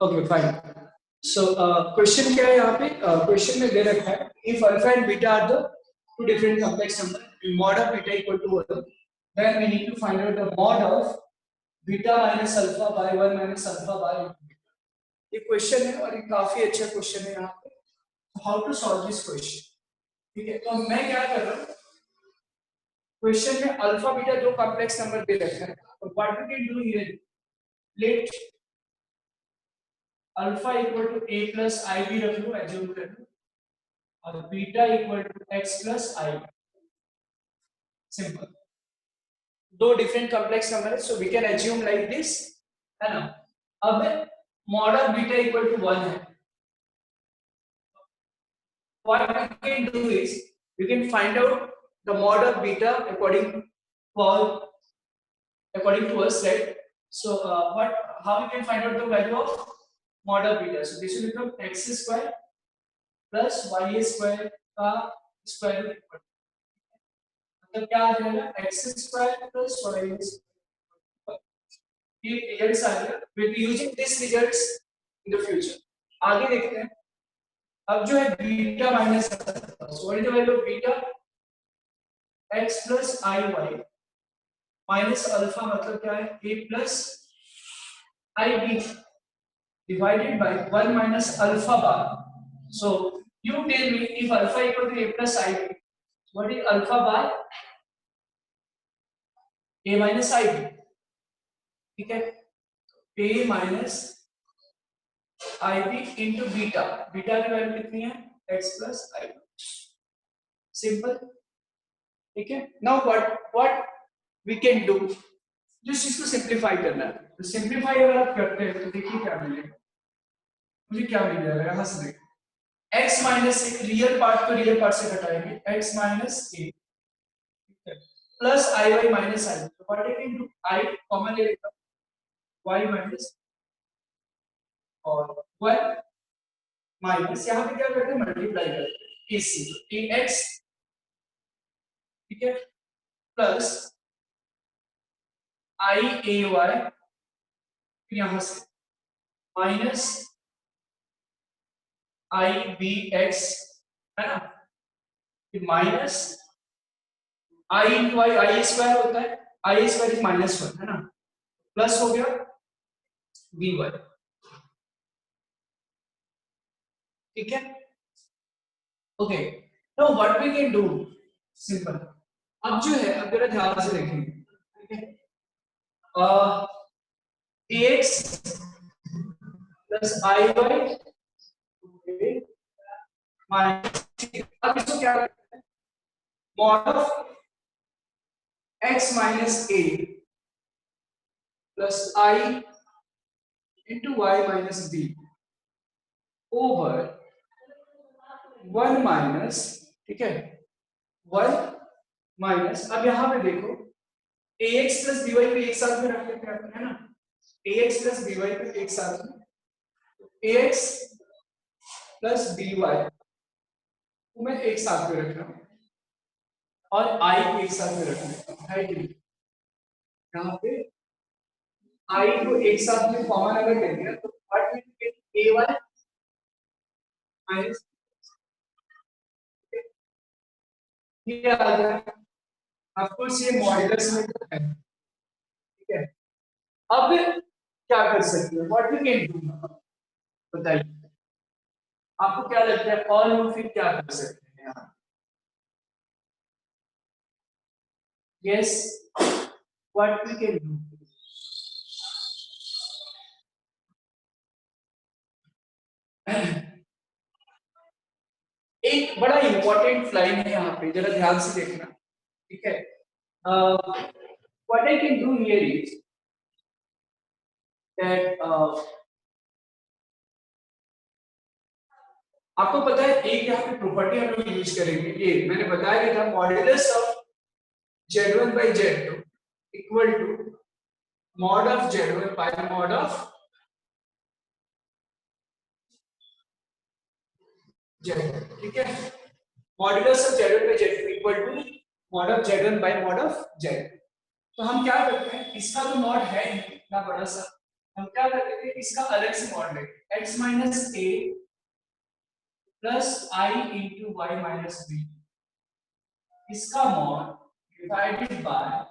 Okay fine. So question क्या है यहाँ पे? क्वेश्चन में दे रखा है if alpha and beta are the two different complex number mod of beta equal to 1 then we need to find out the mod of beta minus alpha by 1 minus alpha by beta. ये question है और ये काफी अच्छा question है यहाँ पे। How to solve this question? ठीक है, तो मैं क्या कर रहा हूँ, क्वेश्चन में अल्फा बीटा दो कॉम्प्लेक्स नंबर दे रखा है, तो what we can do here, let alpha equal to a plus i भी रख लो, एज्यूम कर लो, और beta equal to x plus i. Simple, दो डिफरेंट कॉम्प्लेक्स नंबर है, so we can assume like this, है ना। अब mod of beta equal to 1 है, what we can do is we can find out the mod of beta according to us, right? So how we can find out the value of mod of beta? So this will become x square plus y square का square root, मतलब क्या आ जाएगा, x square plus y square। ये results आ गया, we'll be using this results in the future। आगे देखते हैं। अब जो है beta minus, so what is the value of beta? x plus i y minus alpha, मतलब क्या है, a plus i b divided by 1 minus alpha bar। So you tell me if alpha equal to a plus i b, what is alpha bar? a minus i b, ठीक है, a minus i b into beta, beta की value कितनी है, x plus i b। Simple, ठीक है। Now what we can do, जिस चीज को सिंप्लीफाई करना है, तो सिंप्लीफाई अगर आप करते हैं तो देखिए क्या मिलेगा, मुझे क्या मिल जाएगा, यहां से देखिए x माइनस ए, रियल पार्ट को रियल पार्ट से घटाएंगे, x minus A plus I Y minus आई, तो what I can do, I common ले लेता हूं, y माइनस और 1 माइनस, यहां पे क्या करते हैं, मल्टीप्लाई करते हैं ac, तो ax, ठीक है, प्लस आई ए वाई, फिर यहां से माइनस आई बी एक्स, है ना, फिर माइनस आई इंटू आई, आई स्क्वायर होता है, आई स्क्वायर इज माइनस 1, है ना, प्लस हो गया बी वाई, ठीक है। Okay, now what we can do, simple. अब जो है, अब जरा ध्यान से देखेंगे, ठीक है, X plus I Y minus, अब इसको क्या करते हैं, mod of x minus A plus I into Y minus B over 1 minus, ठीक है, 1 माइनस, अब यहां पे देखो ax प्लस by को एक साथ में रख लेते हैं, है ना, ax प्लस by को एक साथ में, ax प्लस by को मैं एक साथ में रख रहा हूं और i को एक साथ में रख लेता हूं, है कि नहीं, यहां पे i को एक साथ में कॉमन अगर ले लिया तो what will get ay minus, ये आ गया, ऑफ कोर्स ये मॉड्यूलस में तो है, ठीक है। अब क्या कर सकते हैं, व्हाट वी कैन डू, बताइए आपको क्या लगता है, और हम फिर क्या कर सकते हैं यहाँ, yes, what we can do, एक बड़ा इंपॉर्टेंट लाइन है यहाँ पे, जरा ध्यान से देखना, ठीक है। What I can do here is that, आपको पता है एक यहाँ पे प्रॉपर्टी हम लोग यूज करेंगे, ये मैंने बताया कि था, modulus of z1 by z2 equal to mod of z1 by mod of z2, ठीक है, modulus of z1 by z2 equal to mod of z1 by mod of z2। तो हम क्या करते हैं, इसका तो मॉड है इतना बड़ा सा, हम क्या करते थे, इसका अलग से मॉड लेते, x माइनस ए प्लस आई इंटू वाई माइनस बी, इसका मॉड डिवाइडेड बाय,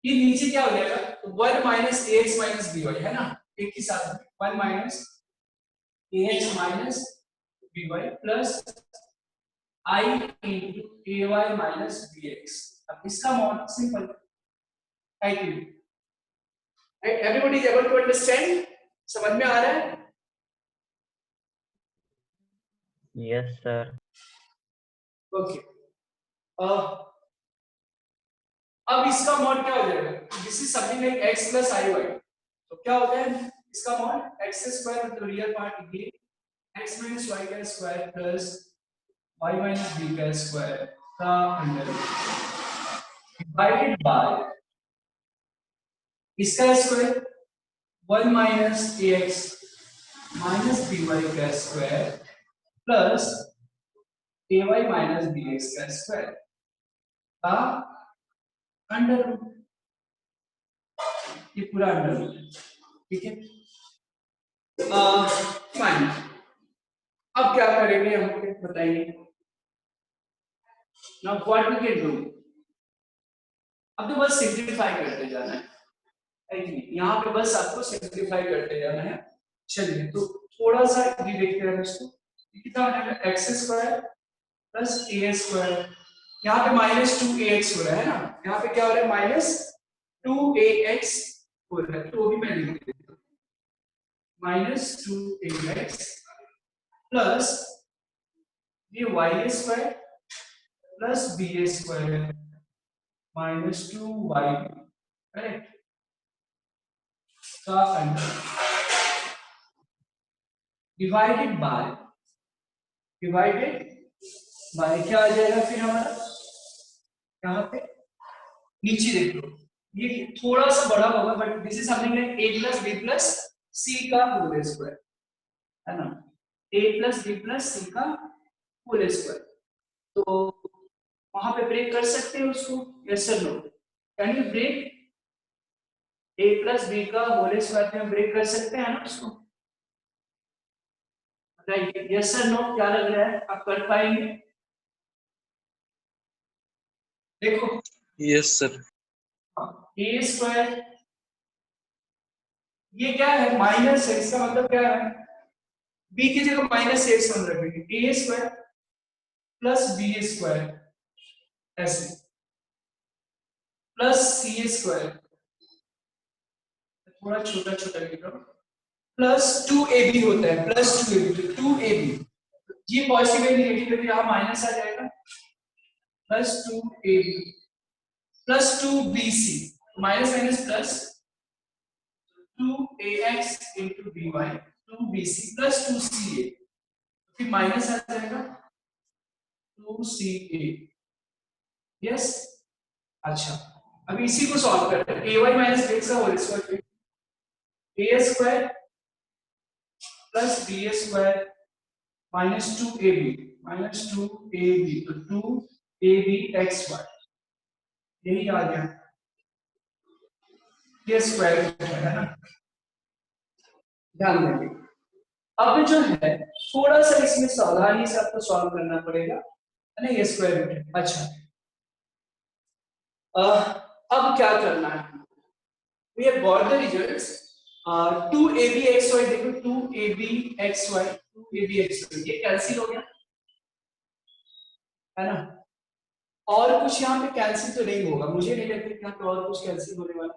ये नीचे क्या हो जाएगा, तो 1 minus a x minus b y है ना, एक ही साथ में 1 minus a x minus b y plus I into a y minus b x. अब इसका मॉड सिंपल है कि everybody is able to understand, समझ में आ रहा है? Yes sir. ओके, अब इसका मॉड क्या हो जाएगा, this is something like x plus I Y, तो क्या हो जाएगा इसका मॉड x स्क्वायर मतलब रियल पार्ट ये x माइनस y का square plus y minus b का स्क्वायर का अंडर डिवाइडेड बाय इसका square 1 minus ax minus by का square plus ay minus bx का स्क्वायर का अंडर रूट, ये पूरा अंडर रूट, ठीक है। फाइन, अब क्या करेंगे हम बताइए, now what we can do, अब तो बस सिंपलीफाई करते जाना है कि नहीं, यहाँ पे बस आपको सिंपलीफाई करते जाना है। चलिए तो थोड़ा सा ये देखते हैं इसको, कितना बनेगा एक्स स्क्वायर प्लस ए स्क्वायर, यहाँ पे माइनस 2ax हो रहा है ना, यहाँ पे क्या हो रहा है माइनस 2ax हो रहा है, तो भी मैं लिख देता हूँ माइनस 2ax प्लस ये y square plus b square minus 2y, correct, का अंडर डिवाइडेड बाय क्या आ जाएगा फिर हमारा, यहाँ पे नीचे देख लो, ये थोड़ा सा बड़ा होगा but this is something like a plus b plus c का होल स्क्वायर, है ना, a plus b plus c का होल स्क्वायर, तो वहां पे ब्रेक कर सकते हैं उसको, yes sir no, can you break a plus b का होल स्क्वायर पे हम ब्रेक कर सकते हैं ना उसको, बताइए यस सर नो, क्या लग रहा है आप कर पाएंगे? देखो यस सर। a स्क्वायर ये क्या है माइनस है, इसका मतलब क्या है, b की जगह माइनस एक्स हम रखेंगे, a square plus b square ऐसे प्लस c स्क्वायर, थोड़ा छोटा छोटा लिख रहा हूं, प्लस 2ab होता है, प्लस 2ab, 2ab ये पॉजिटिव है नेगेटिव है, यहां माइनस आ जाएगा, plus 2ab plus 2bc, minus minus plus 2ax into by 2bc plus 2ca, फिर माइनस आ जाएगा 2ca, यस। अच्छा अब इसी को सॉल्व करते हैं, ay माइनस bx का whole square, a square plus b square minus 2ab तो 2abxy, यही आ गया, ये स्क्वायर है ना, ध्यान देंगे। अब जो है थोड़ा सा इसमें सावधानी से आपको सॉल्व करना पड़ेगा, है ना, ये स्क्वायर रूट है। अच्छा अब क्या करना है, we have got the results, 2abxy, देखो 2abxy 2abxy ये कैंसिल हो गया, है ना, और कुछ यहाँ पे कैंसिल तो नहीं होगा, मुझे नहीं लगता कि यहाँ पे और कुछ कैंसिल होने वाला,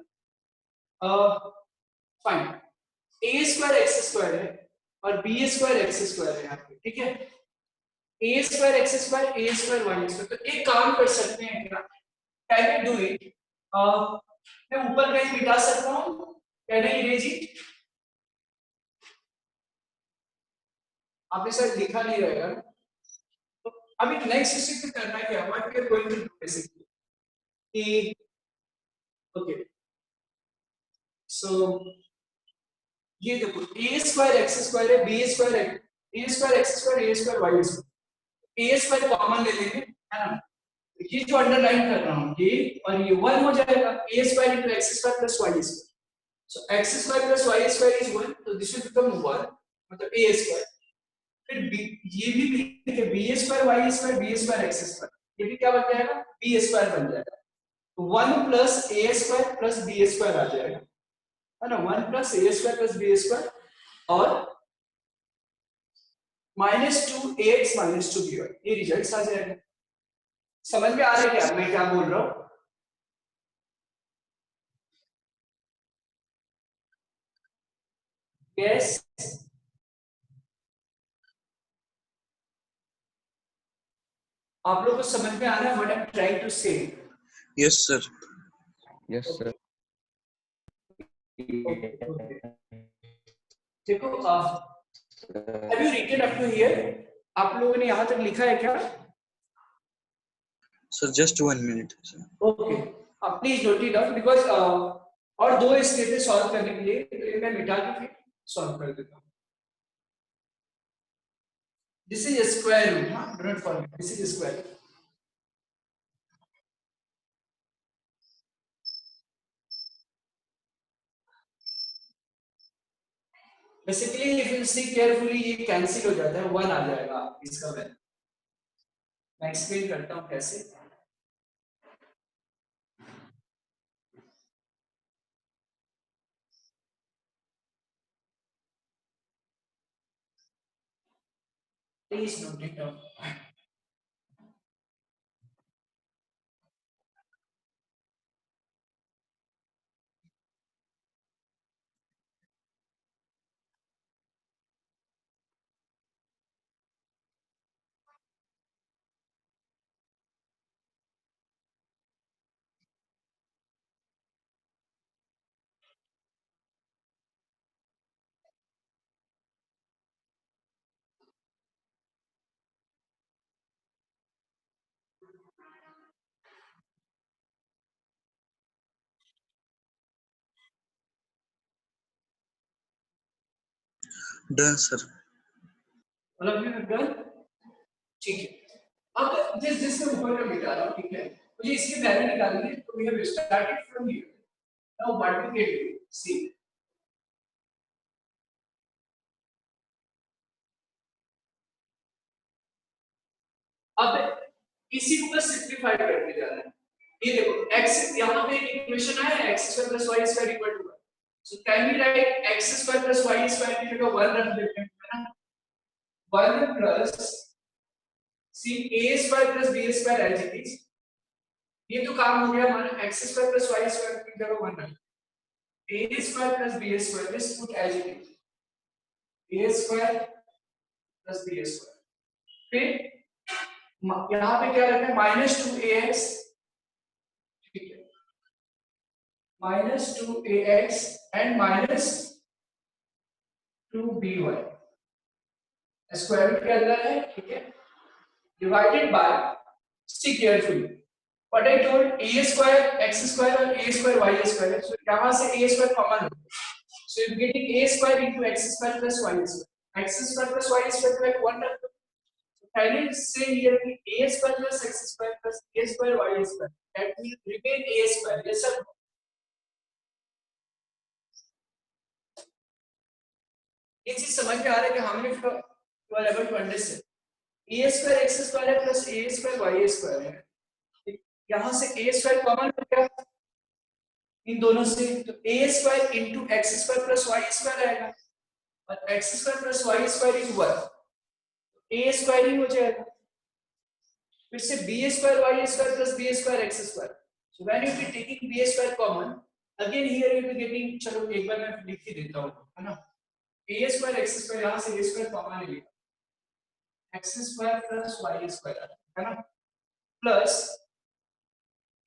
fine, a square X square है और b स्क्वायर एक्स स्क्वायर है यहाँ पे, ठीक है, a square X square a square Y square, तो एक काम कर सकते हैं क्या, कैन यू डू इट, मैं ऊपर कहीं मिटा सकता हूँ, कैन आई इरेज इट, आपने शायद लिखा नहीं रहेगा, तो अभी नेक्स्ट स्टेप पे करना क्या, what we are going to do basically कि ओके, सो ये देखो a स्क्वायर एक्स स्क्वायर है, b square a square X square a square Y square, a square common ले लेंगे, है ना, ये जो अंडरलाइन कर रहा हूं ये और ये 1 हो जाएगा, a square into X square plus Y square, So x square plus y square is 1, तो this will become 1, मतलब a square. फिर b ये भी लिखे b square y square b square x square, ये भी क्या बन जाएगा b square बन जाएगा. तो 1 plus a square plus b square आ जाएगा, है ना. 1 plus a square plus b square और -2ax minus 2by, ये रिजल्ट्स आ जाएगा. समझ में आ रहा है क्या मैं क्या बोल रहा हूँ? Yes. आप लोगों को समझ में आ रहा है what I am trying to say? Yes, sir. Yes, sir. देखो have you written up to here? आप लोगों ने यहाँ तक लिखा है क्या? Sir, just 1 minute. Sir. Okay, आप please note it down because और दो स्टेप है सॉल्व करने के लिए, तो ये मैं मिटा के फिर सॉल्व कर देता हूँ. दिस इज स्क्वायर रूट, हाँ, do not forget, this is square root. Basically if you see carefully ये कैंसिल हो जाता है, 1 आ जाएगा इसका वैल्यू. मैं एक्सप्लेन करता हूँ कैसे. Please note it down. Done, sir. All of you have done? ठीक है. अब जिसके ऊपर का मिटा रहा हूं, ठीक है, मुझे इसकी वैल्यू निकालनी है, तो we have started from here. Now what we can do, see. अब इसी को बस सिंपलीफाई करते जाना है. ये देखो x, यहां पे एक इक्वेशन आया है x square plus y square equal to 1. So can we write x square plus y square की जगह 1 रख देते हैं, है ना. 1 plus C a square plus b square as it is. ये तो काम हो गया हमारा. x square plus y square की जगह 1 रख. a square plus b square, this put as it is a square plus b square. फिर यहाँ पे क्या रखा है, -2ax, ठीक है, -2ax and -2by square root के अंदर है, ठीक है, divided by, see carefully, what I told, a square x square और a स्क्वायर y स्क्वायर है. सो यहाँ से a स्क्वायर कॉमन हो, so you getting a square into x square plus y square. x square plus y square को एक 1 रख दो. Can you say here कि a square plus x square plus a square y square, that will remain a square? Yes sir. ये चीज समझ में आ रहा है कि हमने you are able to understand. a square x square है plus a square y square है. यहाँ से a square कॉमन हो गया इन दोनों से, तो a square into x square plus y square आएगा, और x square plus y square is 1, a square ही हो जाएगा. फिर से b square y square plus b square x square. So when you be taking b square common, again here you be getting, चलो एक बार मैं लिख ही देता हूँ, है ना. a square x square, यहाँ से a square कॉमन है, x square plus y square, है ना, प्लस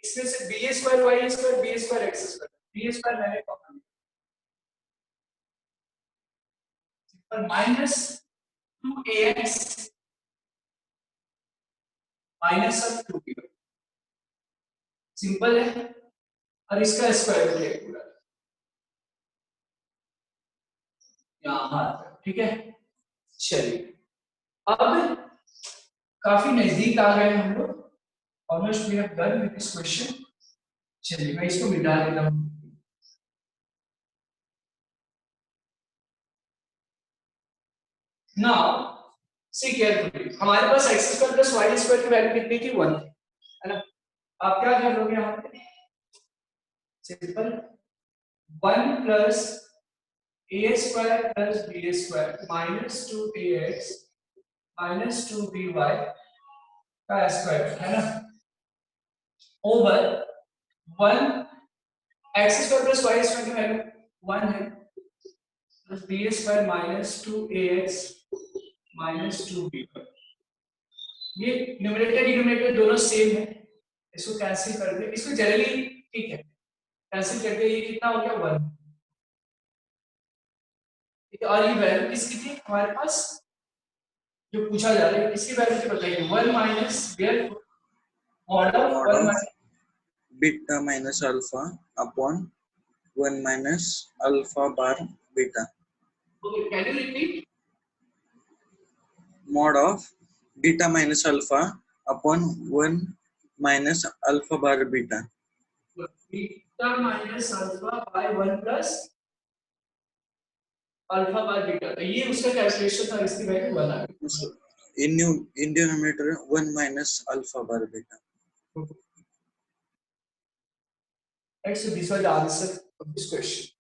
इसमें से b square y square b square x square, b square मैंने कॉमन लिया, और -2ax माइनस 2b, सिंपल है, और इसका स्क्वायर रूट है पूरा यहाँ, ठीक है. चलिए अब काफी नजदीक आ गए हम लोग, almost we have done with this question. चलिए मैं इसको मिटा देता हूँ. नाउ सी केयरफुली, हमारे पास x square plus y square की वैल्यू कितनी थी 1 है ना। आप क्या कर लोगे यहाँ पे simple 1 plus a square plus b square minus 2ax minus 2by का स्क्वायर है ना over 1 x square plus y square की वैल्यू 1 है plus b square minus 2ax minus 2b। ये न्यूमरेटर डिनोमिनेटर दोनों सेम है, इसको कैंसिल कर दे, इसको जनरली ठीक है कैंसिल करके ये कितना हो गया 1। ठीक है, और ये वैल्यू किसकी थी हमारे पास जो पूछा जा रहा है इसकी वैल्यू क्या बताइए 1 minus where mod of mod 1 of minus beta minus alpha upon 1 minus alpha bar beta. Okay can you repeat Mod of beta minus alpha upon 1 minus alpha bar beta. Beta minus alpha by 1 plus alpha by beta, तो ये उसका calculation था, इसकी value 1 आ गई। In denominator 1 minus alpha bar beta. Right, so these were the answer of this question.